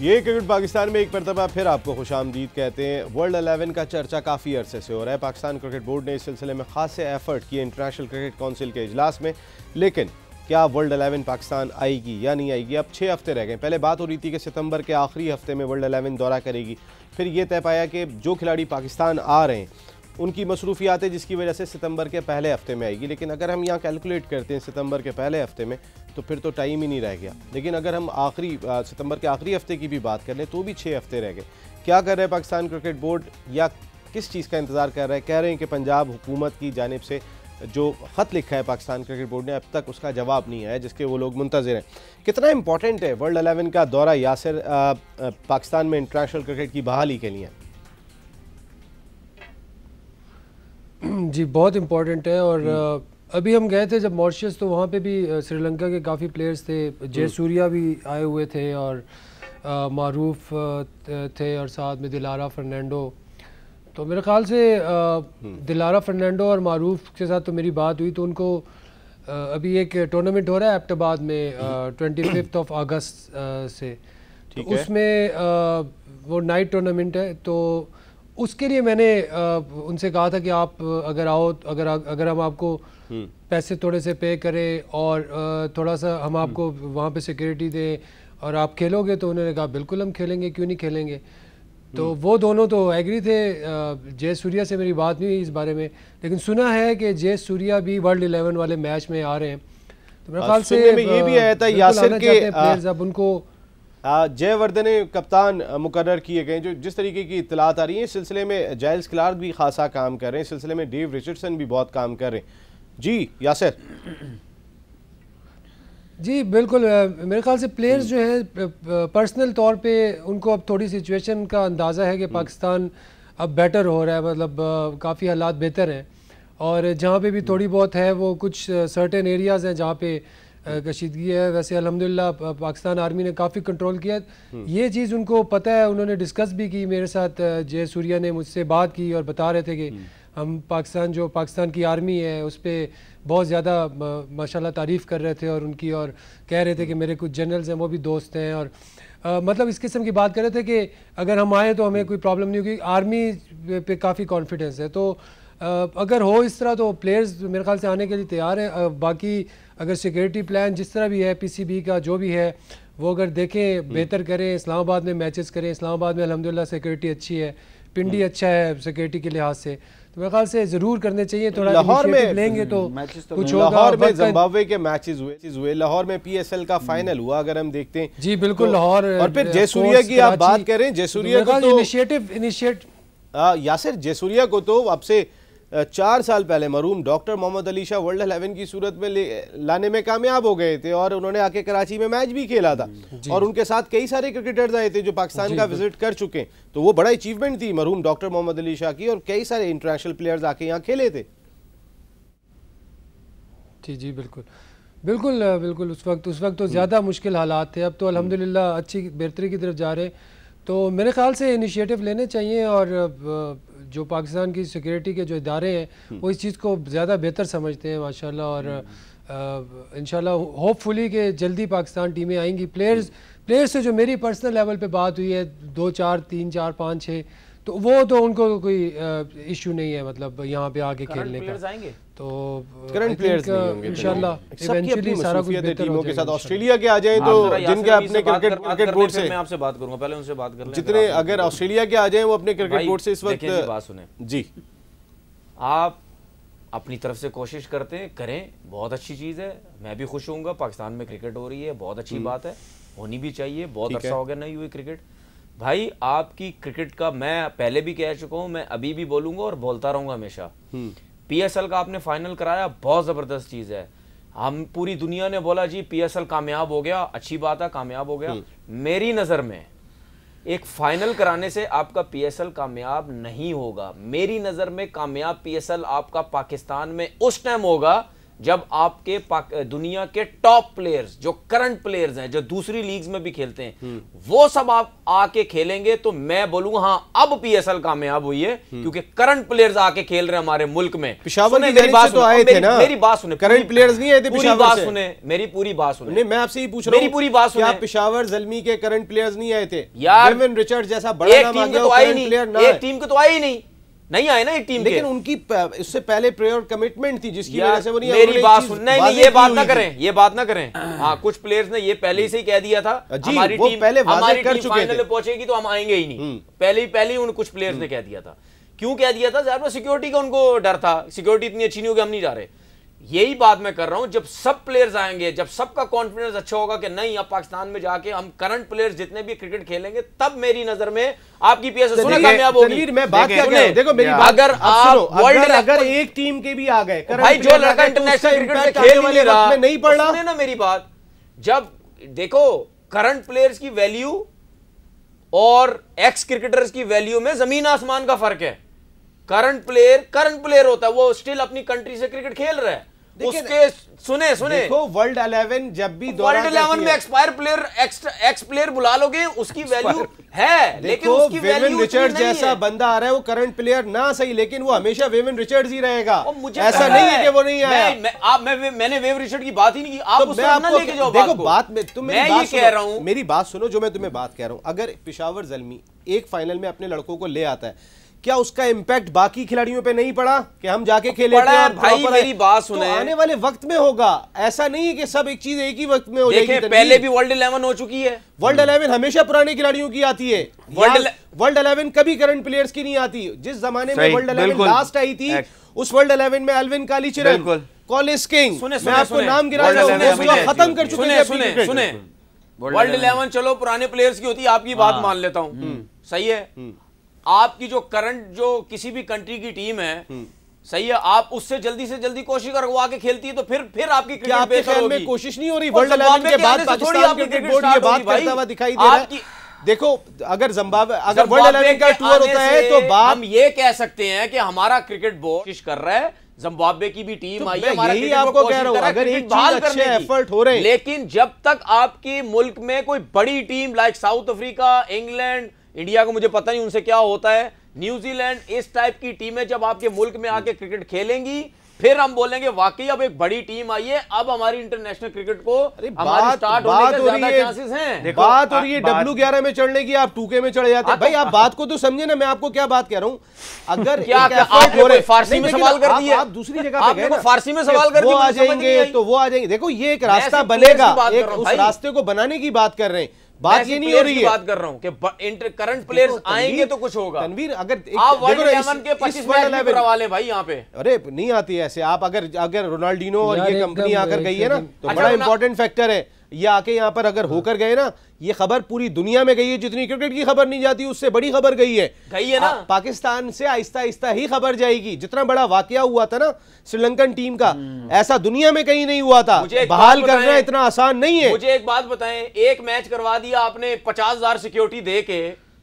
ये क्रिकेट पाकिस्तान में एक मरतबा फिर आपको खुशामदीद कहते हैं। वर्ल्ड 11 का चर्चा काफ़ी अरसे से हो रहा है। पाकिस्तान क्रिकेट बोर्ड ने इस सिलसिले में खासे एफर्ट किए इंटरनेशनल क्रिकेट काउंसिल के इजलास में, लेकिन क्या वर्ल्ड 11 पाकिस्तान आएगी या नहीं आएगी? अब 6 हफ्ते रह गए। पहले बात हो रही थी कि सितंबर के आखिरी हफ्ते में वर्ल्ड 11 दौरा करेगी, फिर ये तय पाया कि जो खिलाड़ी पाकिस्तान आ रहे हैं उनकी मसरूफियात है जिसकी वजह से सितंबर के पहले हफ्ते में आएगी। लेकिन अगर हम यहाँ कैलकुलेट करते हैं सितंबर के पहले हफ्ते में तो फिर तो टाइम ही नहीं रह गया। लेकिन अगर हम सितंबर के आखिरी हफ्ते की भी बात कर लें तो भी 6 हफ्ते रह गए। क्या कर रहे हैं पाकिस्तान क्रिकेट बोर्ड या किस चीज़ का इंतज़ार कर रहा है? कह रहे हैं कि पंजाब हुकूमत की जानिब से जो ख़त लिखा है पाकिस्तान क्रिकेट बोर्ड ने, अब तक उसका जवाब नहीं आया जिसके वो लोग मुंतज़िर हैं। कितना इंपॉर्टेंट है वर्ल्ड 11 का दौरा यासिर पाकिस्तान में इंटरनेशनल क्रिकेट की बहाली के लिए? जी बहुत इम्पोर्टेंट है। और अभी हम गए थे जब मॉरिशस, तो वहाँ पे भी श्रीलंका के काफ़ी प्लेयर्स थे। जयसूर्या भी आए हुए थे और मारूफ थे और साथ में दिलारा फर्नांडो। तो मेरे ख्याल से दिलारा फर्नांडो और मारूफ के साथ तो मेरी बात हुई, तो उनको अभी एक टूर्नामेंट हो रहा है एबटाबाद में 25 अगस्त से, तो उसमें वो नाइट टूर्नामेंट है। तो उसके लिए मैंने उनसे कहा था कि आप अगर आओ, अगर हम आपको पैसे थोड़े से पे करें और थोड़ा सा हम आपको वहाँ पे सिक्योरिटी दें और आप खेलोगे, तो उन्होंने कहा बिल्कुल हम खेलेंगे, क्यों नहीं खेलेंगे। तो वो दोनों तो एग्री थे। जयसूर्या से मेरी बात नहीं हुई इस बारे में, लेकिन सुना है कि जयसूर्या भी वर्ल्ड 11 वाले मैच में आ रहे हैं। तो मेरे ख्याल से ये भी आया था यासिर के प्लेयर्स अब उनको जयवर्धने कप्तान मुकर्रर किए गए। जो जिस तरीके की इत्तलात आ रही है इस सिलसिले में जाइल्स क्लार्क भी खासा काम कर रहे हैं, इस सिलसिले में डेव रिचर्डसन भी बहुत काम कर रहे हैं। जी यासिर। जी बिल्कुल, मेरे ख्याल से प्लेयर्स जो है पर्सनल तौर पे उनको अब थोड़ी सिचुएशन का अंदाज़ा है कि पाकिस्तान अब बेटर हो रहा है, मतलब काफ़ी हालात बेहतर हैं। और जहाँ पे भी थोड़ी बहुत है वो कुछ सर्टेन एरियाज़ हैं जहाँ पे कशीदगी है। वैसे अल्हम्दुलिल्लाह पाकिस्तान आर्मी ने काफ़ी कंट्रोल किया। ये चीज़ उनको पता है, उन्होंने डिस्कस भी की मेरे साथ। जयसूर्या ने मुझसे बात की और बता रहे थे कि हम पाकिस्तान की आर्मी है उस पर बहुत ज़्यादा माशाल्लाह तारीफ़ कर रहे थे और उनकी, और कह रहे थे कि मेरे कुछ जनरल्स हैं वो भी दोस्त हैं, और मतलब इस किस्म की बात कर रहे थे कि अगर हम आए तो हमें कोई प्रॉब्लम नहीं होगी। आर्मी पे काफ़ी कॉन्फिडेंस है। तो अगर हो इस तरह तो प्लेयर्स मेरे ख्याल से आने के लिए तैयार हैं। बाकी अगर सिक्योरिटी प्लान जिस तरह भी है पीसीबी का जो भी है वो अगर देखें बेहतर करें, इस्लामाबाद में मैचेस करें। इस्लामाबाद में अल्हम्दुलिल्लाह सिक्योरिटी अच्छी है, पिंडी अच्छा है सिक्योरिटी के लिहाज से, तो मेरे ख्याल से ज़रूर करने चाहिए। थोड़ा लाहौर में लेंगे तो कुछ होगा। लाहौर में जिम्बाब्वे के मैचेस हुए, लाहौर में पीएसएल का फाइनल हुआ अगर हम देखते हैं। जी बिल्कुल लाहौर। और फिर जयसूर्या की आप बात करें, जयसूर्या को तो यासिर जयसूर्या को तो अब से 4 साल पहले मरहूम डॉक्टर मोहम्मद अली शाह वर्ल्ड 11 की सूरत में लाने में कामयाब हो गए थे और उन्होंने आके कराची में मैच भी खेला था और उनके साथ कई सारे क्रिकेटर्स आए थे जो पाकिस्तान का विजिट कर चुके हैं। तो वो बड़ा अचीवमेंट थी मरहूम डॉक्टर मोहम्मद अली शाह की, और कई सारे इंटरनेशनल प्लेयर्स आके यहाँ खेले थे। जी जी बिल्कुल बिल्कुल बिल्कुल। उस वक्त तो ज़्यादा मुश्किल हालात थे, अब तो अल्हम्दुलिल्लाह अच्छी बेहतरी की तरफ जा रहे। तो मेरे ख्याल से इनिशिएटिव लेने चाहिए और जो पाकिस्तान की सिक्योरिटी के जो इदारे हैं वो इस चीज़ को ज़्यादा बेहतर समझते हैं माशाल्लाह। और इंशाल्लाह होपफुली कि जल्दी पाकिस्तान टीमें आएंगी। प्लेयर्स से जो मेरी पर्सनल लेवल पे बात हुई है 2 4 3 4 5 6, तो वो तो उनको कोई इशू नहीं है, मतलब यहाँ पे आके खेलने का। तो करंट प्लेयर्स नहीं होंगे इंशाल्लाह इवेंचुअली सारा कुछ बेहतर टीमों के साथ। ऑस्ट्रेलिया के आ जाएं तो जिनके अपने क्रिकेट बोर्ड से, मैं आपसे बात करूंगा, पहले उनसे बात कर लें। जितने अगर ऑस्ट्रेलिया के आ जाएं वो अपने क्रिकेट बोर्ड से इस वक्त बात सुने जी। आप अपनी तरफ से कोशिश करते हैं, करें, बहुत अच्छी चीज़ है। मैं भी खुश होऊंगा, पाकिस्तान में क्रिकेट हो रही है, बहुत अच्छी बात है, होनी भी चाहिए। बहुत अच्छा हो गया नहीं हुई क्रिकेट। भाई आपकी क्रिकेट का मैं पहले भी कह चुका हूं, मैं अभी भी बोलूंगा और बोलता रहूंगा हमेशा। पीएसएल का आपने फाइनल कराया, बहुत जबरदस्त चीज है। हम पूरी दुनिया ने बोला जी पीएसएल कामयाब हो गया, अच्छी बात है कामयाब हो गया। मेरी नजर में एक फाइनल कराने से आपका पीएसएल कामयाब नहीं होगा। मेरी नजर में कामयाब पीएसएल आपका पाकिस्तान में उस टाइम होगा जब आपके दुनिया के टॉप प्लेयर्स जो करंट प्लेयर्स हैं, जो दूसरी लीग्स में भी खेलते हैं, वो सब आप आके खेलेंगे तो मैं बोलूंगा हाँ अब पीएसएल कामयाब हुई है, क्योंकि करंट प्लेयर्स आके खेल रहे हैं हमारे मुल्क में। पेशावर की मेरी बात तो आए थे ना, मेरी बात सुने, करंट प्लेयर्स नहीं आए थे पूरी बात सुने, मेरी पूरी बात सुने। नहीं, मैं आपसे ही पूछ रहा हूं, मेरी पूरी बात सुने। क्या पेशावर ज़ल्मी के करंट प्लेयर्स नहीं आए थे यार? डेविन रिचर्ड जैसा बड़ा नाम आ गया, करंट प्लेयर ना, एक टीम के तो आए ही नहीं आए ना एक टीम के, लेकिन उनकी इससे पहले प्रेयर कमिटमेंट थी जिसकी वजह से वो नहीं। मेरी बात सुन, नहीं ये बात ना करें, ये बात ना करें। हाँ, कुछ प्लेयर्स ने ये पहले से ही कह दिया था हमारी टीम फाइनल में पहुंचेगी तो हम आएंगे ही नहीं, पहले ही उन कुछ प्लेयर्स ने कह दिया था। क्यों कह दिया था? ज्यादा सिक्योरिटी का उनको डर था, सिक्योरिटी इतनी अच्छी नहीं होगी, हम नहीं जा रहे। यही बात मैं कर रहा हूं, जब सब प्लेयर्स आएंगे, जब सबका कॉन्फिडेंस अच्छा होगा कि नहीं अब पाकिस्तान में जाके हम करंट प्लेयर्स जितने भी क्रिकेट खेलेंगे, तब मेरी नजर में आपकी पीएसएल कामयाब होगी। मैं बात क्या कह रहा हूं, देखो मेरी बात, अगर आप वर्ल्ड अगर एक टीम के भी आ गए, भाई जो लड़का इंटरनेशनल क्रिकेट में खेल नहीं रहा, नहीं पड़ रहा, सुने ना मेरी बात। जब देखो करंट प्लेयर्स की वैल्यू और एक्स क्रिकेटर्स की वैल्यू में जमीन आसमान का फर्क है। करंट प्लेयर होता है, वो स्टिल अपनी कंट्री से क्रिकेट खेल रहा है। उसके सुने देखो वर्ल्ड 11 जब भी वर्ल्ड 11 में एक्सपायर प्लेयर एक्स प्लेयर बुला लोगे, उसकी वैल्यू है, लेकिन उसकी वैल्यू रिचर्ड जैसा बंदा आ रहा है, वो करंट प्लेयर ना सही, लेकिन वो हमेशा वेवन रिचर्ड्स ही रहेगा। ऐसा नहीं है कि वो नहीं आया। मैंने वेव रिचर्ड की बात ही नहीं की, आप उससे ना लेके जाओ देखो बात में तुम मैं ये कह रहा हूं, मेरी बात सुनो, जो मैं तुम्हें बात कह रहा हूं, अगर पेशावर ज़ल्मी एक फाइनल में अपने लड़कों को ले आता है, क्या उसका इंपैक्ट बाकी खिलाड़ियों पे नहीं पड़ा कि हम जाके खेले थे? और भाई मेरी बात सुने, तो आने वाले वक्त में होगा, ऐसा नहीं है कि सब एक चीज एक ही वक्त में हो जाएगी। पहले भी वर्ल्ड 11 हो चुकी है, वर्ल्ड 11 हमेशा पुराने खिलाड़ियों की आती है, वर्ल्ड 11 कभी करंट प्लेयर्स की नहीं आती। जिस जमाने में वर्ल्ड 11 लास्ट आई थी, उस वर्ल्ड 11 में एल्विन कालीचरण, कॉलिस किंग, मैं आपको नाम गिरा रहा हूं, खत्म कर चुके हैं। सुने वर्ल्ड 11 चलो पुराने प्लेयर्स की होती है, आपकी बात मान लेता हूं, सही है। आपकी जो करंट जो किसी भी कंट्री की टीम है, सही है, आप उससे जल्दी से जल्दी कोशिश करो, वो आके खेलती है तो फिर आपकी क्रिकेट बेहतर होगी। में कोशिश नहीं हो रही? वर्ल्ड 11 के बाद पाकिस्तान क्रिकेट बोर्ड ये बात करता हुआ दिखाई दे रहा है। देखो अगर जिम्बाब्वे, अगर वर्ल्ड 11 का टूर होता है तो हम ये कह सकते हैं कि हमारा क्रिकेट बोर्ड कोशिश कर रहा है, जिम्बाब्वे की भी टीम आई है, हमारा यही आपको कह रहा हूं, अगर एक चीज अच्छे एफर्ट हो रहे हैं, लेकिन जब तक आपकी मुल्क में कोई बड़ी team like south Africa, England, India को मुझे पता नहीं उनसे क्या होता है, न्यूजीलैंड, इस टाइप की टीमें जब आपके मुल्क में आके क्रिकेट खेलेंगी, फिर हम बोलेंगे वाकई अब एक बड़ी टीम आई है, अब हमारी इंटरनेशनल क्रिकेट को हमारी स्टार्ट होने के ज्यादा चांसेस हैं। बात हो रही है W11 में चढ़ने की, आप 2K में चढ़े जाते हैं। भाई आप बात को तो समझे ना, मैं आपको क्या बात कह रहा हूं। अगर आपने फारसी में सवाल कर दिया, आप दूसरी जगह पे गए, फारसी में सवाल कर वो आ जाएंगे तो वो आ जाएंगे। देखो ये एक रास्ता बनेगा, एक उस रास्ते को बनाने की बात कर रहे हैं, बात ये नहीं हो रही है। बात कर रहा हूं कि करंट प्लेयर्स आएंगे तो कुछ होगा। तनवीर अगर आप वर्ल्ड 11 के 25 मैच करवा ले भाई यहाँ पे, अरे नहीं आती ऐसे। आप अगर रोनाल्डिनो और ये कंपनी आकर गई है ना, तो बड़ा इंपॉर्टेंट फैक्टर है ये आके यहाँ पर अगर होकर गए ना, ये खबर पूरी दुनिया में गई है, जितनी क्रिकेट की खबर नहीं जाती उससे बड़ी खबर गई है ना। पाकिस्तान से आहिस्ता आहिस्ता ही खबर जाएगी। जितना बड़ा वाकया हुआ था ना श्रीलंकन टीम का, ऐसा दुनिया में कहीं नहीं हुआ था। बहाल करना इतना आसान नहीं है। मुझे एक बात बताएं, एक मैच करवा दिया आपने 50,000 सिक्योरिटी दे के,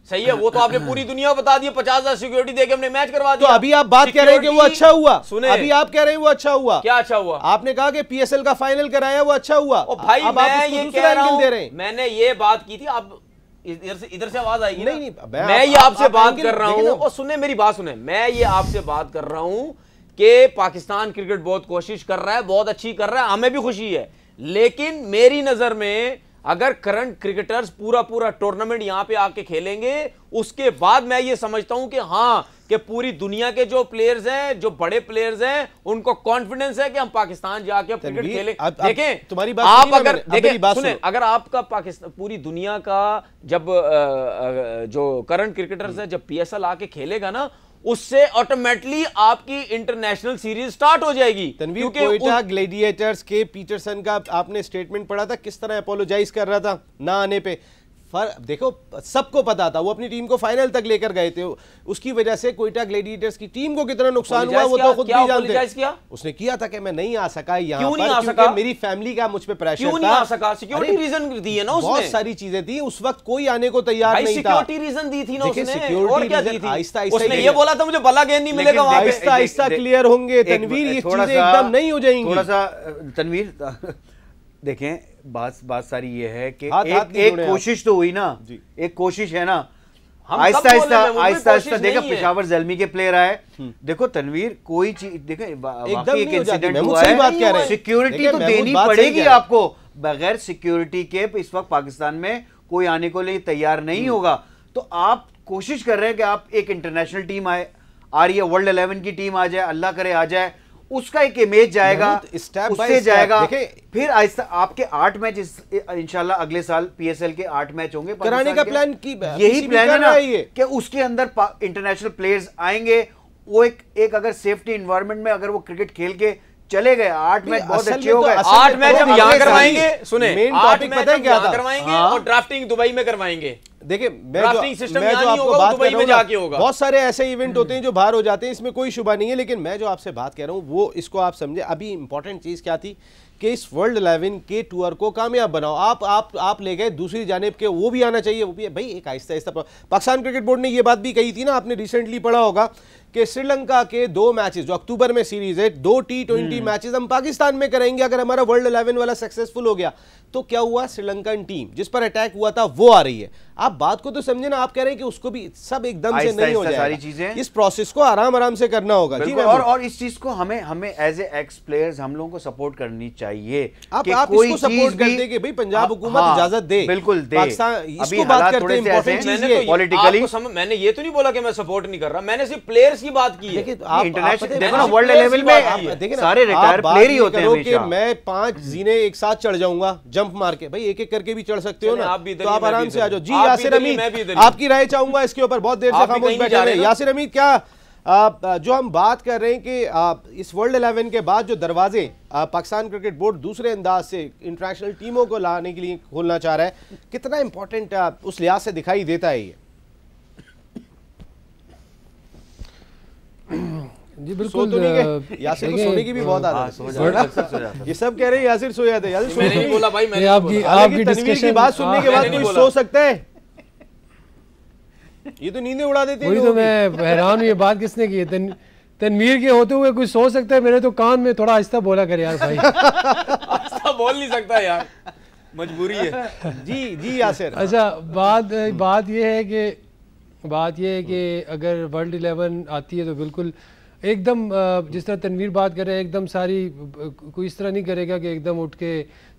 सही है, वो तो आपने पूरी दुनिया बता दी, 50,000 सिक्योरिटी देके हमने मैच करवा दिया। तो अभी आप बात कह रहे हैं कि वो अच्छा हुआ, सुने अभी आप कह रहे हैं वो अच्छा हुआ। क्या अच्छा हुआ? आपने कहा कि पीएसएल का फाइनल कराया, वो अच्छा हुआ। भाई अब मैं ये कह रहा हूं, मैंने ये बात की थी, आप इधर से आवाज आएगी। नहीं, मैं ये आपसे बात कर रहा हूं, और सुने मेरी बात सुने, मैं ये आपसे बात कर रहा हूं कि पाकिस्तान क्रिकेट बहुत कोशिश कर रहा है, बहुत अच्छी कर रहा है, हमें भी खुशी है, लेकिन मेरी नजर में अगर करंट क्रिकेटर्स पूरा टूर्नामेंट यहां पे आके खेलेंगे, उसके बाद मैं ये समझता हूं कि हाँ कि पूरी दुनिया के जो प्लेयर्स हैं, जो बड़े प्लेयर्स हैं, उनको कॉन्फिडेंस है कि हम पाकिस्तान जाके क्रिकेट खेलें। देखें तुम्हारी बात आप अगर देखें, सुने, अगर आपका पाकिस्तान पूरी दुनिया का जब जो करंट क्रिकेटर्स है जब पीएसएल आके खेलेगा ना, उससे ऑटोमेटिकली आपकी इंटरनेशनल सीरीज स्टार्ट हो जाएगी। तनवीर कोयटा ग्लैडिएटर्स के पीटरसन का आपने स्टेटमेंट पढ़ा था, किस तरह अपोलोजाइज कर रहा था ना आने पे। देखो सबको पता था, वो अपनी टीम को फाइनल तक लेकर गए थे, उसकी वजह से कोयटा ग्लैडिएटर्स की टीम को कितना नुकसान हुआ वो तो खुद भी जानते हैं। उसने किया था कि मैं नहीं आ सका यहाँ पर क्योंकि मेरी फैमिली का मुझ पे प्रेशर था। क्यों नहीं आ सका? सिक्योरिटी रीजन दी है ना उसने, बहुत सारी चीजें थी, उस वक्त कोई आने को तैयार नहीं था। सिक्योरिटी रीजन दी थी ना उसने, और क्या दी थी? आहिस्ता उसने ये बोला था मुझे भला गेंद नहीं मिलेगा वहां पे। आहिस्ता आहिस्ता क्लियर होंगे तनवीर, ये चीजें एकदम नहीं हो जाएंगी। थोड़ा सा तनवीर देखें, बात सारी ये है कि एक कोशिश तो हुई ना, एक कोशिश है ना, आहिस्ता आहिस्ता देखो पेशावर ज़ल्मी के प्लेयर आए। देखो तनवीर, कोई चीज देखें, एक इंसिडेंट हुआ है, सिक्योरिटी तो देनी पड़ेगी आपको। बगैर सिक्योरिटी के इस वक्त पाकिस्तान में कोई आने को लिए तैयार नहीं होगा। तो आप कोशिश कर रहे हैं कि आप एक इंटरनेशनल टीम आ रही है, वर्ल्ड 11 की टीम आ जाए, अल्लाह करे आ जाए, उसका एक इमेज जाएगा, उससे जाएगा, फिर आहिस्ता आपके 8 मैच इंशाल्लाह अगले साल PSL के 8 मैच होंगे कराने का प्लान की, यही प्लान है ना कि उसके अंदर इंटरनेशनल प्लेयर्स आएंगे। वो एक अगर सेफ्टी एनवायरनमेंट में अगर वो क्रिकेट खेल के चले गए, 8 मैच बहुत अच्छे हो गए। 8 मैच हम यहाँ करवाएंगे, सुने, मेन टॉपिक पता है क्या था, करवाएंगे और ड्राफ्टिंग दुबई में करवाएंगे। देखिए मैं जो आपको बात कर रहा हूँ, बहुत सारे ऐसे इवेंट होते हैं जो बाहर हो जाते हैं, इसमें कोई शुबा नहीं है, लेकिन मैं जो आपसे बात कर रहा हूँ वो इसको आप समझे। अभी इंपॉर्टेंट चीज क्या थी कि इस वर्ल्ड 11 के टूर को कामयाब बनाओ। आप ले गए दूसरी जानिब के, वो भी आना चाहिए, वो भी भाई एक आहिस्ता आहिस्ता। पाकिस्तान क्रिकेट बोर्ड ने ये बात भी कही थी ना, आपने रिसेंटली पढ़ा होगा कि श्रीलंका के 2 मैचेस जो अक्टूबर में सीरीज है, 2 T20 मैचेस हम पाकिस्तान में करेंगे अगर हमारा वर्ल्ड 11 वाला सक्सेसफुल हो गया। तो क्या हुआ, श्रीलंकन टीम जिस पर अटैक हुआ था वो आ रही है। आप बात को तो समझे ना, आप कह रहे हैं कि उसको भी सब एकदम से नहीं हो जाएगा, सारी चीजें, इस प्रोसेस को आराम से करना होगा। जी और इस चीज को हमें एज ए एक्स प्लेयर्स हम लोगों को सपोर्ट करनी चाहिए। आप इसको सपोर्ट करते कि भाई पंजाब हुकूमत इजाजत दे, बिल्कुल दे। इसको बात करते हैं, इंपॉर्टेंट चीज है पॉलिटिकली। मैंने ये तो नहीं बोला कि मैं सपोर्ट नहीं कर रहा, मैंने सिर्फ प्लेयर्स की बात की है। इंटरनेशनल देखो ना, वर्ल्ड लेवल में सारे रिटायर प्लेयर ही होते हैं हमेशा। मैं 5 जीने एक साथ चढ़ जाऊंगा जंप मार के, भाई एक एक करके भी चढ़ सकते हो ना, तो आप आराम से आ जाओ। जी यासिर अमीद, आपकी राय चाहूंगा इसके ऊपर, बहुत देर से खामोश बैठे हैं। यासिर अमीद, क्या जो हम बात कर रहे हैं कि इस वर्ल्ड 11 के बाद जो दरवाजे पाकिस्तान क्रिकेट बोर्ड दूसरे अंदाज से इंटरनेशनल टीमों को लाने के लिए खोलना चाह रहा है, कितना इंपॉर्टेंट उस लिहाज से दिखाई देता है ये? जी बिल्कुल, यासिर को सोने की भी बहुत आदत है। ये सब कह रहे हैं यासिर सो जाते हैं, मैंने नहीं बोला भाई, मैंने आपकी डिस्कशन की बात सुनने के बाद कोई सो सकता है? ये तो नींदें उड़ा देते हैं। वही तो मैं हैरान हूँ, ये बात किसने की है? तनवीर के होते हुए कोई सो सकता है? मेरे तो कान में थोड़ा आहिस्ता बोला कर यार भाई। आहिस्ता बोल नहीं सकता यार, मजबूरी है। जी यासिर, अच्छा बात ये है कि अगर वर्ल्ड 11 आती है तो बिल्कुल एकदम जिस तरह तनवीर बात कर रहे हैं, एकदम सारी कोई इस तरह नहीं करेगा कि एकदम उठ के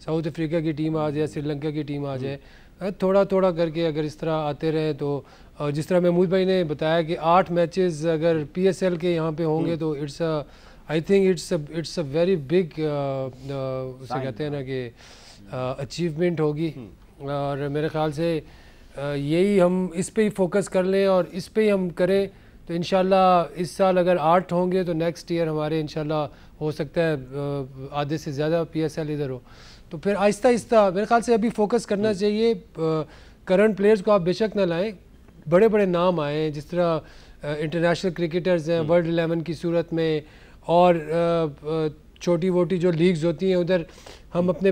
साउथ अफ्रीका की टीम आ जाए, श्रीलंका की टीम आ जाए। थोड़ा थोड़ा करके अगर इस तरह आते रहे तो, जिस तरह महमूद भाई ने बताया कि 8 मैचेस अगर PSL के यहाँ पे होंगे तो I think it's a very big, उसे कहते हैं ना कि अचीवमेंट होगी। और मेरे ख्याल से यही हम इस पे ही फोकस कर लें और इस पे ही हम करें तो इंशाल्लाह इस साल अगर 8 होंगे तो नेक्स्ट ईयर हमारे इंशाल्लाह हो सकता है आधे से ज़्यादा PSL इधर हो। तो फिर आहिस्ता आहिस्ता मेरे ख्याल से अभी फोकस करना चाहिए। करंट प्लेयर्स को आप बेशक ना लाएं, बड़े बड़े नाम आए जिस तरह इंटरनेशनल क्रिकेटर्स हैं वर्ल्ड 11 की सूरत में, और छोटी वोटी जो लीग्स होती हैं उधर हम अपने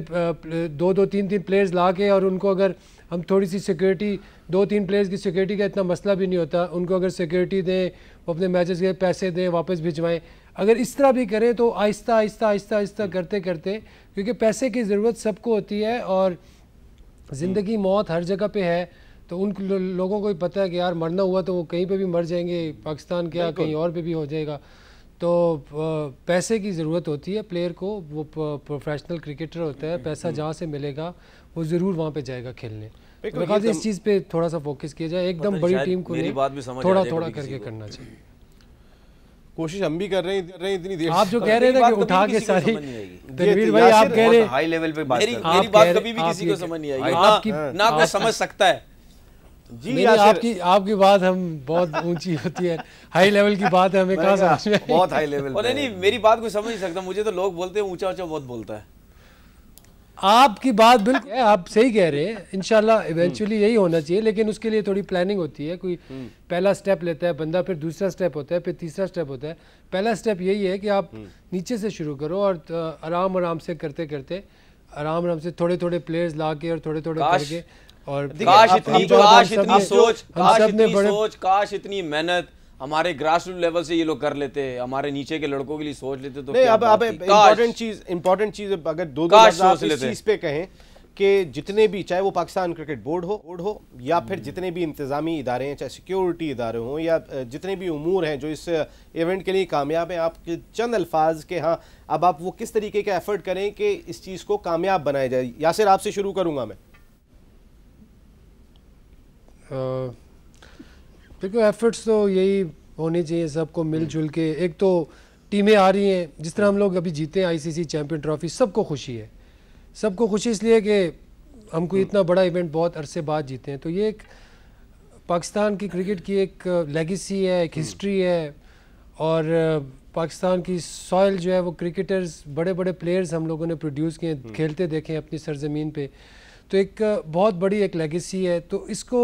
2-2 3-3 प्लेयर्स ला के, और उनको अगर हम थोड़ी सी सिक्योरिटी, 2-3 प्लेयर्स की सिक्योरिटी का इतना मसला भी नहीं होता, उनको अगर सिक्योरिटी दें, वो अपने मैचेस के पैसे दें, वापस भिजवाएं, अगर इस तरह भी करें तो आहिस्ता आहिस्ता करते करते, क्योंकि पैसे की ज़रूरत सबको होती है और ज़िंदगी मौत हर जगह पे है, तो उन लोगों को भी पता है कि यार मरना हुआ तो वो कहीं पे भी मर जाएंगे, पाकिस्तान क्या कहीं और पे भी हो जाएगा। तो पैसे की ज़रूरत होती है प्लेयर को, वो प्रोफेशनल क्रिकेटर होता है, पैसा जहाँ से मिलेगा वो ज़रूर वहाँ पे जाएगा खेलने। मेरे ख्याल से इस चीज़ पे थोड़ा सा फोकस किया जाए, एकदम बड़ी टीम को नहीं, थोड़ा थोड़ा करके करना चाहिए। कोशिश हम भी कर रहे हैं इतनी देर। आप जो कह रहे थे कि उठा के सारी, तनवीर भाई आप कह रहे हाई लेवल पे बात, मेरी बात कभी भी किसी को समझ नहीं आएगी, ना कोई समझ सकता है। जी आपकी बात हम बहुत ऊंची होती है, हाई लेवल की बात है, हमें कहाँ समझ में, बहुत हाई लेवल। नहीं, मेरी बात कोई समझ नहीं सकता, मुझे तो लोग बोलते हैं ऊंचा ऊंचा बहुत बोलता है। आपकी बात बिल्कुल है, आप सही कह रहे हैं, इंशाल्लाह इवेंचुअली यही होना चाहिए, लेकिन उसके लिए थोड़ी प्लानिंग होती है। कोई पहला स्टेप लेता है बंदा, फिर दूसरा स्टेप होता है, फिर तीसरा स्टेप होता है। पहला स्टेप यही है कि आप नीचे से शुरू करो और आराम आराम से करते करते आराम से थोड़े थोड़े प्लेयर्स ला के और थोड़े थोड़े करके, और काश इतनी मेहनत हमारे ग्रास रूट लेवल से ये लोग कर लेते, हमारे नीचे के लड़कों के लिए सोच लेते तो नहीं। अब इम्पोर्टेंट चीज अगर दो इस चीज पे कहें कि जितने भी, चाहे वो पाकिस्तान क्रिकेट बोर्ड हो या फिर जितने भी इंतजामी इदारे हैं, चाहे सिक्योरिटी इदारे हों या जितने भी उमूर हैं जो इस इवेंट के लिए कामयाब हैं, आपके चंद अल्फाज के, हाँ अब आप वो किस तरीके का एफर्ट करें कि इस चीज़ को कामयाब बनाया जाए। यासिर, आपसे शुरू करूंगा मैं। देखो एफर्ट्स तो यही होने चाहिए सबको मिलजुल के। एक तो टीमें आ रही हैं, जिस तरह हम लोग अभी जीते हैं आईसीसी चैंपियन ट्रॉफी, सबको खुशी है। सबको खुशी इसलिए कि हम कोई इतना बड़ा इवेंट बहुत अरसे बाद जीते हैं। तो ये एक पाकिस्तान की क्रिकेट की एक लेगेसी है, एक हिस्ट्री है, और पाकिस्तान की सॉइल जो है वो क्रिकेटर्स, बड़े बड़े प्लेयर्स हम लोगों ने प्रोड्यूस किए, खेलते देखें अपनी सरजमीन पे। तो एक बहुत बड़ी एक लेगेसी है, तो इसको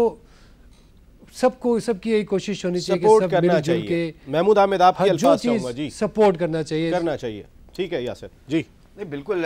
सबकी यही कोशिश होनी चाहिए कि सब मिलजुल के, महमूद आमिद आपके अल्फाज चाहूंगा जी, सपोर्ट करना चाहिए। ठीक है यासिर जी। नहीं बिल्कुल,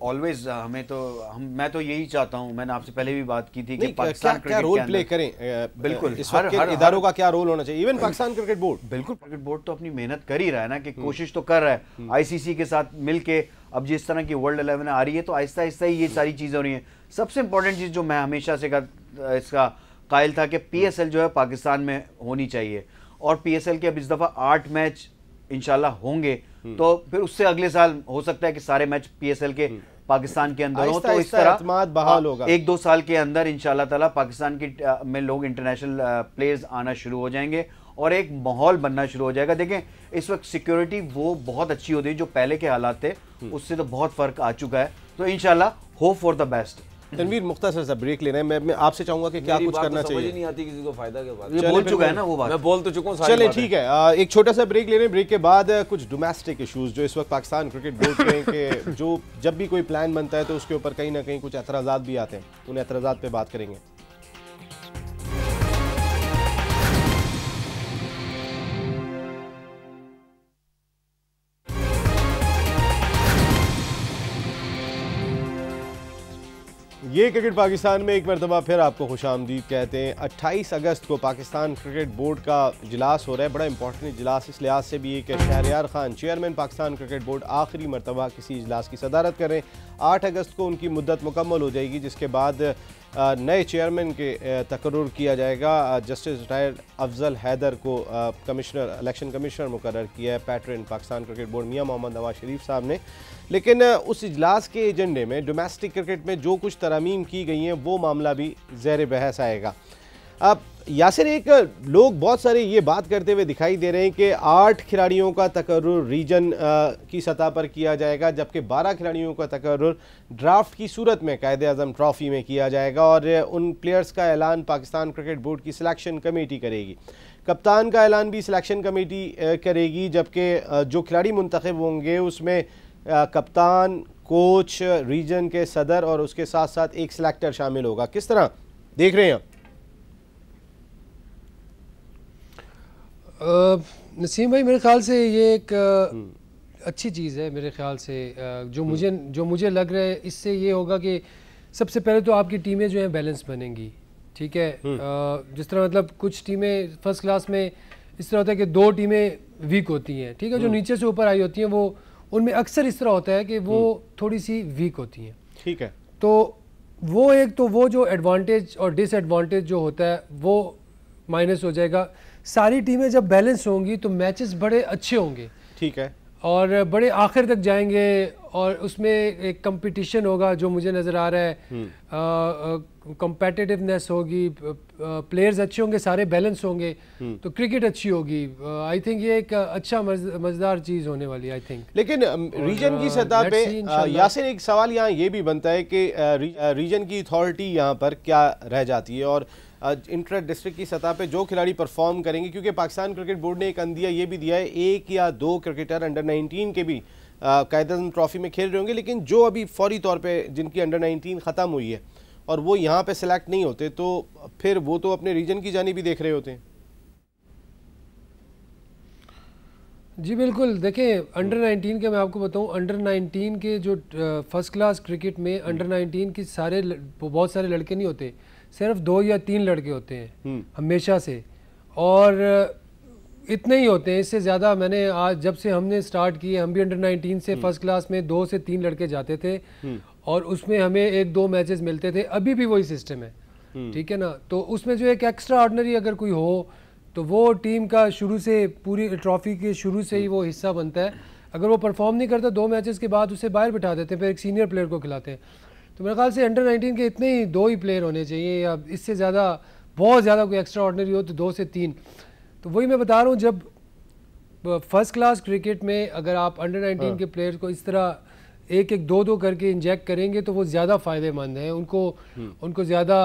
ऑलवेज हमें तो मैं तो यही चाहता हूं, मैंने आपसे पहले भी बात की थी कि पाकिस्तान क्या रोल प्ले करें, बिल्कुल इस वक्त इदारों का क्या रोल होना चाहिए, इवन पाकिस्तान क्रिकेट बोर्ड। बिल्कुल, क्रिकेट बोर्ड तो अपनी मेहनत कर ही रहा है ना, कि कोशिश तो कर रहा है आईसीसी के साथ मिलके। अब जिस तरह की वर्ल्ड 11 आ रही है तो आहिस्ता आहिस्ता ही ये सारी चीज़ें हो रही हैं। सबसे इंपॉर्टेंट चीज़ जो मैं हमेशा से इसका कायल था कि पीएसएल जो है पाकिस्तान में होनी चाहिए, और पीएसएल के अब इस दफ़ा 8 मैच इंशाल्लाह होंगे, तो फिर उससे अगले साल हो सकता है कि सारे मैच पीएसएल के पाकिस्तान के अंदर हो। तो इस तरह बहाल होगा, 1-2 साल के अंदर इंशाल्लाह ताला पाकिस्तान की में लोग इंटरनेशनल प्लेयर्स आना शुरू हो जाएंगे और एक माहौल बनना शुरू हो जाएगा। देखें इस वक्त सिक्योरिटी वो बहुत अच्छी होती है, जो पहले के हालात थे उससे तो बहुत फर्क आ चुका है। तो इंशाल्लाह hope for the best. Tanveer, मुख्तसर सा ब्रेक लेना है, मैं आपसे चाहूंगा कि क्या कुछ करना चाहिए। समझ नहीं आती किसी को फायदा क्या बात, ये बोल चुका है ना वो बात, मैं बोल तो चुका हूं। चलिए ठीक है, एक छोटा सा ब्रेक ले रहे हैं। ब्रेक के बाद कुछ डोमेस्टिक इश्यूज जो इस वक्त पाकिस्तान क्रिकेट बोर्ड के जो जब भी कोई प्लान बनता है तो उसके ऊपर कहीं ना कहीं कुछ एतराज़ात भी आते हैं, उन एतराज़ात पे बात करेंगे। ये क्रिकेट पाकिस्तान में एक मरतबा फिर आपको खुशामदीद कहते हैं। 28 अगस्त को पाकिस्तान क्रिकेट बोर्ड का इजलास हो रहा है। बड़ा इंपॉर्टेंट इजलास इस लिहाज से भी है कि Shahryar Khan chairman Pakistan cricket board आखिरी मरतबा किसी इजलास की सदारत करें। 8 अगस्त को उनकी मुद्दत मुकम्मल हो जाएगी, जिसके बाद नए चेयरमैन के तकर्रुर किया जाएगा। जस्टिस रिटायर्ड अफजल हैदर को कमिश्नर, इलेक्शन कमिश्नर मुकर्रर किया है पैटर्न पाकिस्तान क्रिकेट बोर्ड मियां मोहम्मद नवाज शरीफ साहब ने। लेकिन उस इजलास के एजेंडे में डोमेस्टिक क्रिकेट में जो कुछ तरमीम की गई हैं वो मामला भी ज़ेर बहस आएगा। अब यासिर, एक लोग बहुत सारे ये बात करते हुए दिखाई दे रहे हैं कि 8 खिलाड़ियों का तकर्रुर रीजन की सतह पर किया जाएगा, जबकि 12 खिलाड़ियों का तकर्रुर ड्राफ्ट की सूरत में कायदे-आज़म ट्रॉफ़ी में किया जाएगा, और उन प्लेयर्स का ऐलान पाकिस्तान क्रिकेट बोर्ड की सिलेक्शन कमेटी करेगी। कप्तान का ऐलान भी सिलेक्शन कमेटी करेगी, जबकि जो खिलाड़ी मुंतखब होंगे उसमें कप्तान, कोच, रीजन के सदर और उसके साथ साथ एक सिलेक्टर शामिल होगा। किस तरह देख रहे हैं आप? नसीम भाई, मेरे ख्याल से ये एक अच्छी चीज़ है। मेरे ख्याल से जो मुझे लग रहा है, इससे ये होगा कि सबसे पहले तो आपकी टीमें जो हैं बैलेंस बनेंगी। ठीक है, जिस तरह मतलब कुछ टीमें फर्स्ट क्लास में इस तरह होता है कि 2 टीमें वीक होती हैं, ठीक है, जो नीचे से ऊपर आई होती हैं, वो उनमें अक्सर इस तरह होता है कि वो थोड़ी सी वीक होती हैं। ठीक है, तो वो जो एडवांटेज और डिसएडवांटेज जो होता है वो माइनस हो जाएगा। सारी टीमें जब बैलेंस होंगी तो मैचेस बड़े अच्छे होंगे। ठीक है, और बड़े आखिर तक जाएंगे, और उसमें एक कंपटीशन होगा जो मुझे नज़र आ रहा है, कम्पेटिटिवनेस होगी, प्लेयर्स अच्छे होंगे, सारे बैलेंस होंगे, तो क्रिकेट अच्छी होगी। आई थिंक ये एक अच्छा मज़ेदार चीज़ होने वाली है, आई थिंक। लेकिन रीजन की सतह पे यासिर एक सवाल यहाँ ये भी बनता है कि रीजन की अथॉरिटी यहाँ पर क्या रह जाती है, और इंटर डिस्ट्रिक्ट की सतह पे जो खिलाड़ी परफॉर्म करेंगे, क्योंकि पाकिस्तान क्रिकेट बोर्ड ने एक अंदिया ये भी दिया है 1 या 2 क्रिकेटर अंडर 19 के भी कायद-ए-आज़म ट्रॉफी में खेल रहे होंगे, लेकिन जो अभी फौरी तौर पे जिनकी अंडर 19 ख़त्म हुई है और वो यहाँ पे सिलेक्ट नहीं होते, तो फिर वो तो अपने रीजन की जानिब भी देख रहे होते हैं। जी बिल्कुल, देखें अंडर 19 के मैं आपको बताऊं, अंडर 19 के जो फर्स्ट क्लास क्रिकेट में अंडर 19 के बहुत सारे लड़के नहीं होते, सिर्फ 2 या 3 लड़के होते हैं हमेशा से, और इतने ही होते हैं। इससे ज़्यादा मैंने आज जब से हमने स्टार्ट किए, हम भी अंडर 19 से फर्स्ट क्लास में 2 से 3 लड़के जाते थे और उसमें हमें 1-2 मैचेस मिलते थे। अभी भी वही सिस्टम है, ठीक है ना। तो उसमें जो एक एक्स्ट्रा ऑर्डिनरी अगर कोई हो तो वो टीम का शुरू से, पूरी ट्रॉफी के शुरू से ही वो हिस्सा बनता है। अगर वो परफॉर्म नहीं करता 2 मैचेस के बाद उसे बाहर बिठा देते हैं, फिर एक सीनियर प्लेयर को खिलाते हैं। तो मेरे ख्याल से अंडर 19 के इतने ही 2 ही प्लेयर होने चाहिए, या इससे ज़्यादा बहुत ज़्यादा कोई एक्स्ट्रा ऑर्डिनरी हो तो 2 से 3। तो वही मैं बता रहा हूँ, जब फर्स्ट क्लास क्रिकेट में अगर आप अंडर 19 के प्लेयर्स को इस तरह 1-1, 2-2 करके इंजेक्ट करेंगे तो वो ज़्यादा फ़ायदेमंद है उनको ज़्यादा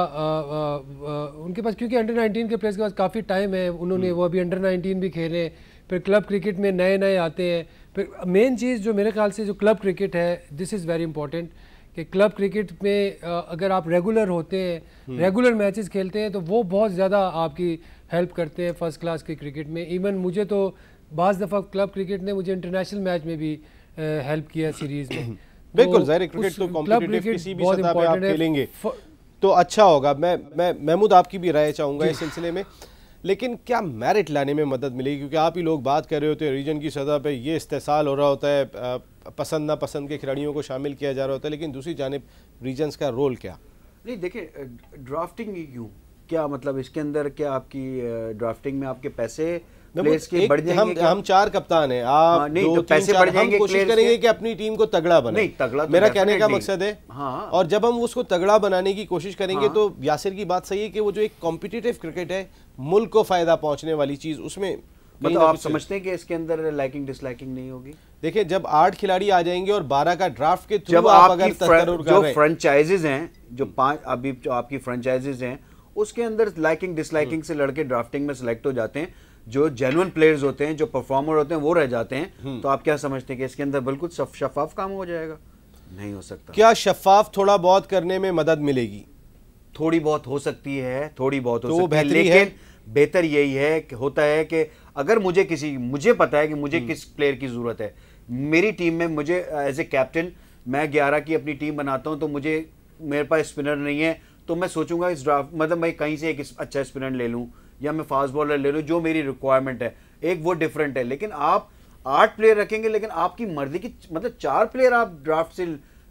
उनके पास, क्योंकि अंडर 19 के प्लेयर्स के पास काफ़ी टाइम है। उन्होंने वो अभी अंडर 19 भी खेले, फिर क्लब क्रिकेट में नए आते हैं। फिर मेन चीज़ जो मेरे ख्याल से जो क्लब क्रिकेट है, दिस इज़ वेरी इंपॉर्टेंट, कि क्लब क्रिकेट में अगर आप रेगुलर होते हैं, रेगुलर मैचेस खेलते हैं, तो वो बहुत ज़्यादा आपकी हेल्प करते हैं फर्स्ट क्लास के क्रिकेट में। इवन मुझे तो बाज़ दफ़ा क्लब क्रिकेट ने मुझे इंटरनेशनल मैच में भी हेल्प किया सीरीज़ में। बिल्कुल, ज़ाहिर क्रिकेट तो कॉम्पिटिटिव किसी भी सतह पे आप खेलेंगे तो अच्छा होगा। मैं महमूद आपकी भी राय चाहूँगा इस सिलसिले में, लेकिन क्या मेरिट लाने में मदद मिलेगी? क्योंकि आप ही लोग बात कर रहे होते हैं रीजन की सतह पे ये इस्तेसाल हो रहा होता है, पसंद नापसंद के खिलाड़ियों को शामिल किया जा रहा होता है, लेकिन दूसरी जानिब रीजन्स का रोल क्या? नहीं देखिए, ड्राफ्टिंग ही क्यों, क्या मतलब इसके अंदर क्या आपकी ड्राफ्टिंग में आपके पैसे प्लेयर्स के बढ़ जाएंगे? हम 4 कप्तान हैं, आप नहीं, तो पैसे बढ़ जाएंगे, हम कोशिश करेंगे कि अपनी टीम को तगड़ा बनाए। नहीं, तगड़ा तो मेरा कहने का मकसद है। हाँ। और जब हम उसको तगड़ा बनाने की कोशिश करेंगे तो यासिर की बात सही है कि वो जो एक कॉम्पिटिटिव क्रिकेट है, मुल्क को फायदा पहुंचने वाली चीज, उसमें मतलब आप समझते हैं कि इसके अंदर लाइकिंग डिसलाइकिंग नहीं होगी? देखिए, जब 8 खिलाड़ी आ जाएंगे और 12 का ड्राफ्ट के थ्रू आप अगर जो फ्रेंचाइजीज हैं, जो 5 अभी जो आपकी फ्रेंचाइजीज हैं, उसके अंदर लाइकिंग डिसलाइकिंग से लड़के ड्राफ्टिंग में सिलेक्ट हो जाते हैं। जो जेन्युइन प्लेयर्स होते हैं, जो परफॉर्मर होते हैं, वो रह जाते हैं। तो आप क्या समझते हैं कि इसके अंदर बिल्कुल शफाफ काम हो जाएगा? नहीं हो सकता। क्या शफाफ थोड़ा बहुत करने में मदद मिलेगी? थोड़ी बहुत हो सकती है, थोड़ी बहुत हो तो सकती है, लेकिन बेहतर यही है कि होता है कि अगर मुझे पता है कि मुझे किस प्लेयर की जरूरत है, मेरी टीम में मुझे एज ए कैप्टन मैं 11 की अपनी टीम बनाता हूं, तो मेरे पास स्पिनर नहीं है, तो मैं सोचूंगा इस ड्राफ्ट मतलब मैं कहीं से एक अच्छा स्पिनर ले लूं या मैं फास्ट बॉलर ले लूं, जो मेरी रिक्वायरमेंट है, एक वो डिफरेंट है। लेकिन आप 8 प्लेयर रखेंगे, लेकिन आपकी मर्जी की मतलब 4 प्लेयर आप ड्राफ्ट से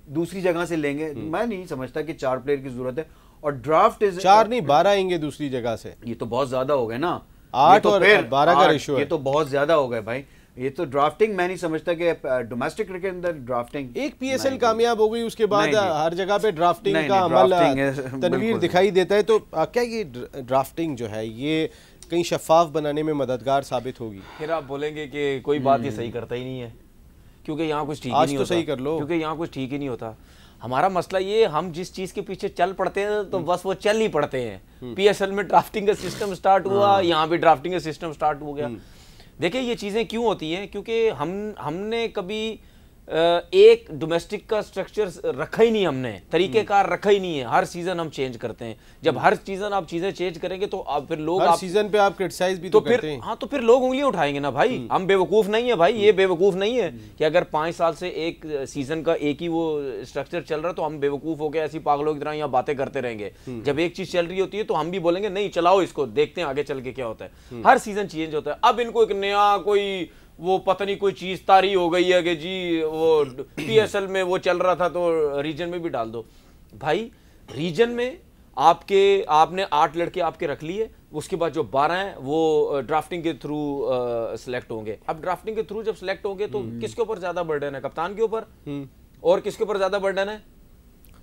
दूसरी जगह से लेंगे, मैं नहीं समझता कि 4 प्लेयर की जरूरत है। और ड्राफ्ट 4 नहीं 12 आएंगे दूसरी जगह से, ये तो बहुत ज्यादा हो गए ना, 8 और 12 का रेशियो है, ये तो बहुत ज्यादा हो गए भाई। ये तो ड्राफ्टिंग मैं नहीं समझता कि डोमेस्टिक क्रिकेट अंदर ड्राफ्टिंग, एक पीएसएल कामयाब हो गई उसके बाद हर जगह पे ड्राफ्टिंग का अमल तनवीर दिखाई देता है। तो क्या ये ड्राफ्टिंग जो है ये कहीं शफाफ बनाने में मददगार साबित होगी? फिर आप बोलेंगे कि कोई बात ये सही करता ही नहीं है, क्योंकि यहाँ कुछ ठीक ही नहीं होता। सही कर लो, क्योंकि यहाँ कुछ ठीक ही नहीं होता। हमारा मसला ये, हम जिस चीज के पीछे चल पड़ते हैं तो बस वो चल ही पड़ते हैं। पीएसएल में ड्राफ्टिंग का सिस्टम स्टार्ट हुआ, यहाँ भी ड्राफ्टिंग का सिस्टम स्टार्ट हो गया। देखिए ये चीजें क्यों होती हैं, क्योंकि हमने कभी एक डोमेस्टिक का स्ट्रक्चर रखा ही नहीं, हमने तरीकेकार रखा ही नहीं है। हर सीजन हम चेंज करते हैं। जब हर सीजन आप चीजें चेंज करेंगे तो आप फिर लोग हर सीजन पे आप क्रिटिसाइज भी तो करते हैं। हाँ, तो फिर लोग उंगलियां उठाएंगे ना भाई। हम बेवकूफ नहीं है भाई, ये बेवकूफ नहीं है कि अगर 5 साल से एक सीजन का एक ही वो स्ट्रक्चर चल रहा है तो हम बेवकूफ हो गए ऐसी पागलों की तरह यहाँ बातें करते रहेंगे। जब एक चीज चल रही होती है तो हम भी बोलेंगे नहीं चलाओ इसको, देखते हैं आगे चल के क्या होता है। हर सीजन चेंज होता है। अब इनको एक नया कोई वो पता नहीं कोई चीज तारी हो गई है कि जी वो पीएसएल में वो चल रहा था तो रीजन में भी डाल दो। भाई रीजन में आपने 8 लड़के आपके रख लिए, उसके बाद जो 12 हैं वो ड्राफ्टिंग के थ्रू सिलेक्ट होंगे। अब ड्राफ्टिंग के थ्रू जब सिलेक्ट होंगे तो किसके ऊपर ज्यादा बर्डन है? कप्तान के ऊपर। और किसके ऊपर ज्यादा बर्डन है?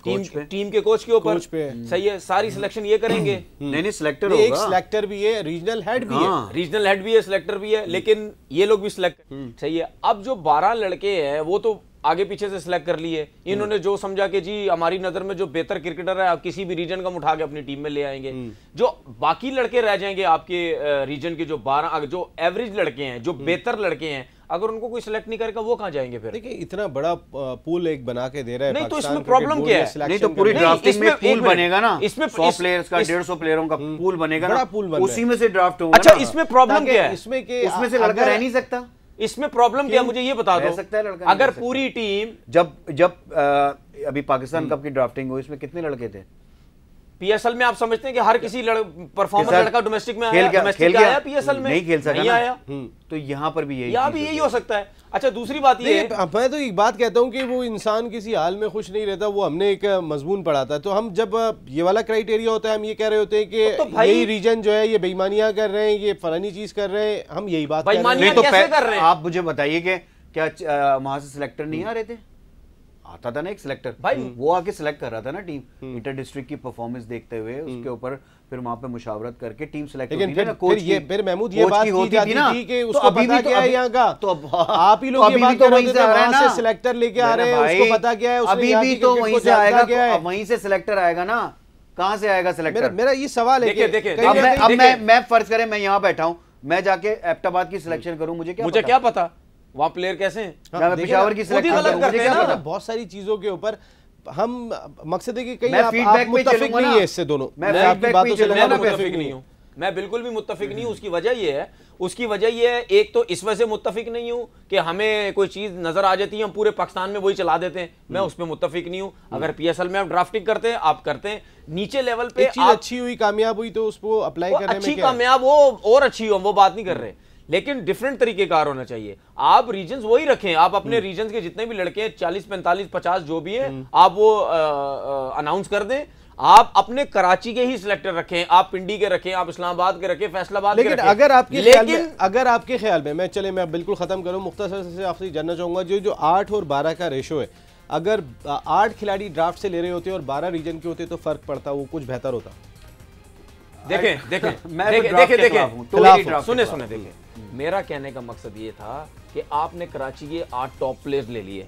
टीम के कोच के ऊपर। सही है, सारी सिलेक्शन ये करेंगे। नहीं सिलेक्टर होगा, एक सिलेक्टर भी है, रीजनल हेड भी है, रीजनल हेड भी है, सिलेक्टर भी है, लेकिन ये लोग भी सिलेक्ट। सही है। अब जो 12 लड़के हैं वो तो आगे पीछे से सिलेक्ट कर लिए। इन्होंने जो समझा कि जी हमारी नजर में जो बेहतर क्रिकेटर है आप किसी भी रीजन का उठा के अपनी टीम में ले आएंगे। जो बाकी लड़के रह जाएंगे आपके रीजन के, जो 12 जो एवरेज लड़के हैं, जो बेहतर लड़के हैं, अगर उनको कोई सिलेक्ट नहीं करेगा वो कहाँ जाएंगे फिर? देखिए इतना बड़ा पूल एक बना के दे रहा है नहीं, तो इसमें प्रॉब्लम क्या है? नहीं तो पूरी ड्राफ्टिंग में पूल बनेगा ना, इसमें 100 प्लेयर्स का 150 प्लेयरों का पूल बनेगा ना, उसी में से ड्राफ्ट होगा। अच्छा, इसमें प्रॉब्लम क्या है? उसमें से लड़का रह नहीं सकता। इसमें प्रॉब्लम क्या, मुझे ये बता दो। सकता है लड़का, अगर पूरी टीम जब अभी पाकिस्तान कप की ड्राफ्टिंग हुई, इसमें कितने लड़के थे? पीएसएल में आप समझते हैं कि हर किसी परफॉर्मर लड़का डोमेस्टिक में खेल आया पीएसएल में नहीं खेल सका नहीं आया, तो यहाँ पर भी यही हो सकता है। अच्छा, दूसरी बात ये, मैं तो एक बात कहता हूँ कि वो इंसान किसी हाल में खुश नहीं रहता। वो हमने एक मजमून पढ़ा था, तो हम जब ये वाला क्राइटेरिया होता है, हम ये कह रहे होते हैं कि यही रीजन जो है ये बेईमानियां कर रहे हैं, ये फलानी चीज कर रहे हैं, हम यही बात कैसे कर रहे हैं? आप मुझे बताइए कि क्या वहां से सिलेक्टर नहीं आ रहे थे? आता था ना एक सिलेक्टर भाई, वो आके सिलेक्ट कर रहा था ना टीम, इंटर डिस्ट्रिक्ट की परफॉर्मेंस देखते हुए उसके ऊपर फिर वहां पे मुशावरत करके टीम सिलेक्ट होती है ना। कोच की फिर महमूद ये बात की जाती थी कि उसको पता क्या है यहाँ का, तो आप ही लोग ये बात कर रहे थे वहां से सिलेक्टर लेके आ रहे हैं, उसको पता क्या है, अभी भी तो वहीं से आएगा, वहीं से सिलेक्टर आएगा ना, कहां से आएगा सिलेक्टर? मेरा ये सवाल है। अब मैं फर्ज करें मैं यहाँ बैठा हूँ, मैं जाके एबटाबाद की सिलेक्शन करूँ, मुझे क्या पता वहां प्लेयर कैसे हैं? पेशावर की सिलेक्शन करते हैं। बहुत सारी चीजों के ऊपर हम मकसद है कि कहीं आप मुत्तफिक नहीं है इससे दोनों। मैं आपकी बातों से मुत्तफिक नहीं हूं, मैं बिल्कुल भी मुत्तफिक नहीं हूं। उसकी वजह ये है, एक तो इस वजह से मुत्तफिक नहीं हूं कि हमें कोई चीज नजर आ जाती है, हम पूरे पाकिस्तान में वही चला देते हैं, मैं उस पर मुत्तफिक नहीं हूं। अगर पीएसएल में आप ड्राफ्टिंग करते हैं, आप करते हैं नीचे लेवल पे, अच्छी हुई कामयाब हुई तो उसको अप्लाई करने में अच्छी कामयाब हो और अच्छी हो, वो बात नहीं कर रहे, लेकिन डिफरेंट तरीके कार होना चाहिए। आप रीजन्स वही रखें, आप अपने रीजन्स के जितने भी लड़के 40, 45, 50 जो भी है, आप वो अनाउंस कर दें। आप अपने कराची के ही सिलेक्टर रखें, आप पिंडी के रखें, आप इस्लामाबाद के रखें, फैसलाबाद के रखें। अगर आपके ख्याल में मैं बिल्कुल खत्म करूं, मुख्तसर से आपसे जानना चाहूंगा, जो 8 और 12 का रेशो है, अगर 8 खिलाड़ी ड्राफ्ट से ले रहे होते और 12 रीजन के होते तो फर्क पड़ता, वो कुछ बेहतर होता? सुने, मेरा कहने का मकसद ये था कि आपने कराची के 8 टॉप प्लेयर्स ले लिए,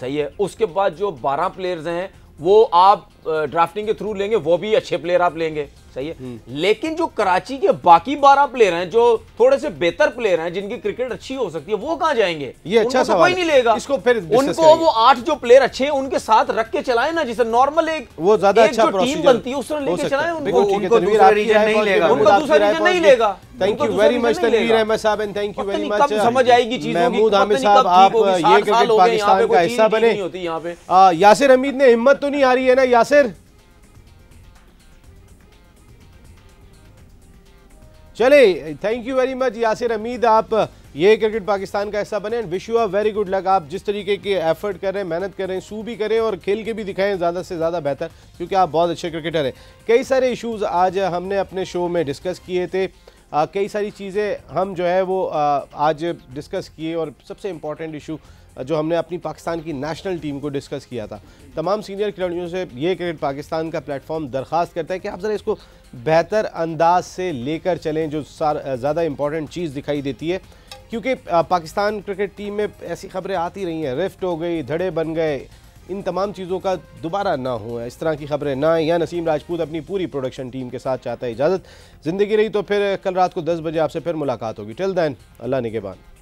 सही है, उसके बाद जो 12 प्लेयर्स हैं वो आप ड्राफ्टिंग के थ्रू लेंगे, वो भी अच्छे प्लेयर आप लेंगे, सही है, लेकिन जो कराची के बाकी 12 प्लेयर हैं, जो थोड़े से बेहतर प्लेयर हैं, जिनकी क्रिकेट अच्छी हो सकती है, वो कहां जाएंगे? ये अच्छा सवाल, कोई नहीं लेगा इसको। फिर उनको वो 8 जो प्लेयर अच्छे हैं उनके साथ रख के चलाए ना, जिसे नॉर्मल एक वो ज्यादा अच्छा टीम बनती है उस तरह लेके चलाए उनको दूसरा रीजन नहीं लेगा, उनको दूसरा रीजन नहीं लेगा। Thank you very much Tanveer Ahmad साहब, and thank you very much समझ आएगी चीजों की। महमूद हामिद साहब, आप ये क्रिकेट पाकिस्तान का हिस्सा बने। यासिर हमीद ने हिम्मत तो नहीं आ रही है ना यासिर? चले, thank you very much Yasir Hamid, आप ये क्रिकेट पाकिस्तान का हिस्सा बने, and wish you a very good luck. आप जिस तरीके के एफर्ट कर रहे हैं, मेहनत कर रहे हैं, सू भी करें और खेल के भी दिखाएं ज़्यादा से ज़्यादा बेहतर, क्योंकि आप बहुत अच्छे क्रिकेटर हैं। कई सारे इश्यूज़ आज हमने अपने शो में डिस्कस किए थे, कई सारी चीज़ें हम जो है वो आज डिस्कस किए, और सबसे इम्पॉर्टेंट इशू जो हमने अपनी पाकिस्तान की नेशनल टीम को डिस्कस किया था। तमाम सीनियर खिलाड़ियों से ये क्रिकेट पाकिस्तान का प्लेटफॉर्म दरख्वास्त करता है कि आप ज़रा इसको बेहतर अंदाज से लेकर चलें, जो ज़्यादा इम्पॉर्टेंट चीज़ दिखाई देती है, क्योंकि पाकिस्तान क्रिकेट टीम में ऐसी खबरें आती रही हैं, रिफ्ट हो गई, धड़े बन गए, इन तमाम चीज़ों का दोबारा ना हो, इस तरह की खबरें ना आएँ। या नसीम राजपूत अपनी पूरी प्रोडक्शन टीम के साथ चाहता है इजाज़त। ज़िंदगी रही तो फिर कल रात को 10 बजे आपसे फिर मुलाकात होगी। टिल देन, अल्लाह निगहबान।